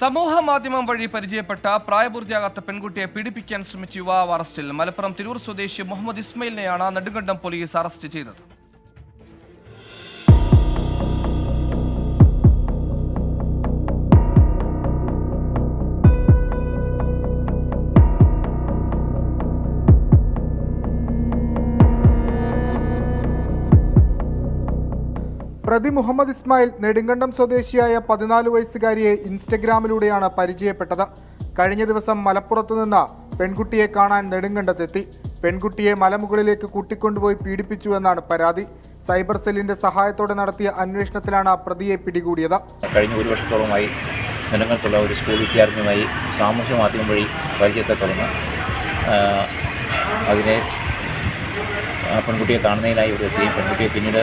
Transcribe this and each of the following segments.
സമൂഹ മാധ്യമം വഴി പരിചയപ്പെട്ട പ്രായപൂർത്തിയാകാത്ത പെൺകുട്ടിയെ പീഡിപ്പിക്കാൻ ശ്രമിച്ച യുവാവ് അറസ്റ്റിൽ. മലപ്പുറം തിരൂർ സ്വദേശി മുഹമ്മദ് ഇസ്മയിലിനെയാണ് നെടുങ്കണ്ടം പോലീസ് അറസ്റ്റ് ചെയ്തത്. പ്രതി മുഹമ്മദ് ഇസ്മായിൽ നെടുങ്കണ്ടം സ്വദേശിയായ 14 വയസ്സുകാരിയെ ഇൻസ്റ്റഗ്രാമിലൂടെയാണ് പരിചയപ്പെട്ടത്. കഴിഞ്ഞ ദിവസം മലപ്പുറത്തു നിന്ന് പെൺകുട്ടിയെ കാണാൻ നെടുങ്കണ്ടത്തെത്തി. പെൺകുട്ടിയെ മലമുകളിലേക്ക് കൂട്ടിക്കൊണ്ടുപോയി പീഡിപ്പിച്ചുവെന്നാണ് പരാതി. സൈബർ സെല്ലിന്റെ സഹായത്തോടെ നടത്തിയ അന്വേഷണത്തിലാണ് പ്രതിയെ പിടികൂടിയത്. കഴിഞ്ഞ ഒരു വർഷത്തോളമായി നെടുങ്കണ്ടത്തുള്ള ഒരു സ്കൂൾ വിദ്യാർത്ഥിയുമായി സാമൂഹ്യ മാധ്യമം വഴി പരിചയത്തെ തുടർന്ന് അതിനെ പെൺകുട്ടിയെ കാണുന്നതിനായി ഇവിടെ എത്തുകയും പെൺകുട്ടിയെ പിന്നീട്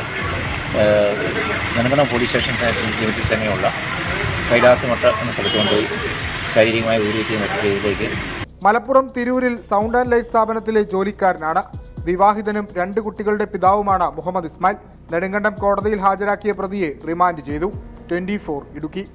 നെടുങ്കണ്ടം പോലീസ് സ്റ്റേഷൻ ലിമിറ്റിൽ തന്നെയുള്ള കൈലാസമട്ട എന്ന സ്ഥലത്ത് കൊണ്ടുപോയി ശാരീരികമായി ഉപയോഗിക്കുകയും മറ്റു ചെയ്തതിലേക്ക്. മലപ്പുറം തിരൂരിൽ സൗണ്ട് ആൻഡ് ലൈറ്റ് സ്ഥാപനത്തിലെ ജോലിക്കാരനാണ്. വിവാഹിതനും 2 കുട്ടികളുടെ പിതാവുമാണ് മുഹമ്മദ് ഇസ്മായിൽ. നെടുങ്കണ്ടം കോടതിയിൽ ഹാജരാക്കിയ പ്രതിയെ റിമാൻഡ് ചെയ്തു. 24 ഇടുക്കി.